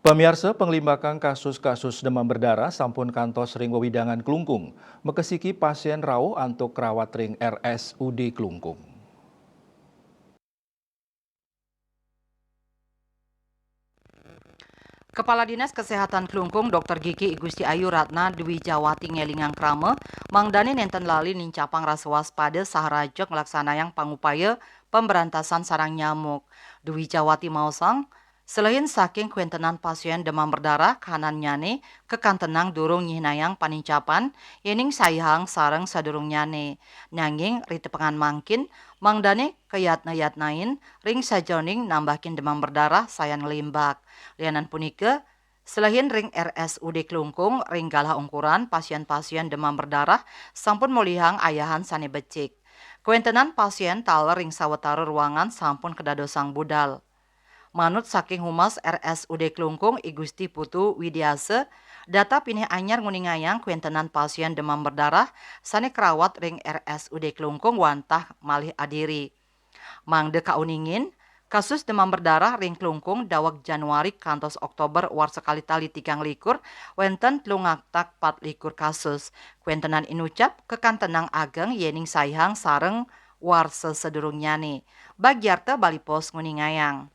Pamirsa pengelimbakan kasus-kasus demam berdarah sampun kantos ring wewidangan Kelungkung. Mekesiki pasien rawuh antuk kerawat ring RSUD Kelungkung. Kepala Dinas Kesehatan Klungkung Dr. Gigi Igusti Ayu Ratna Dwi Jawati ngelingang krame mangdani nenten lali nincapang rasa waspada saharajek ngelaksanayang pangupaya pemberantasan sarang nyamuk. Dwi Jawati mausang selain saking kuentenan pasien demam berdarah kanan nyane kekantenang durung nyihnayang panincapan yening sayhang sareng sadurung nyane nanging ritepengan mangkin mangdane kayatna-yatnain ring sajoning nambahin demam berdarah sayan ngelimbak. Lianan punika, selain ring RSUD Klungkung, ring galah ungkuran pasien-pasien demam berdarah sampun molihang ayahan sane becik. Kuentenan pasien taler ring sawetara ruangan sampun kedadosang budal. Manut saking humas RSUD Klungkung Igusti Putu Widiase, data pinih anyar nguningayang kuentenan pasien demam berdarah sane kerawat ring RSUD Klungkung wantah malih adiri. Mangde kauningin, kasus demam berdarah ring Klungkung dawak Januari kantos Oktober war sekali tali 3 likur, wenten tlungaktak 4 likur kasus. Kuentenan inucap kekantenang ageng yening saihang sareng war sesedurung nyane. Bagiarte Bali Pos nguningayang.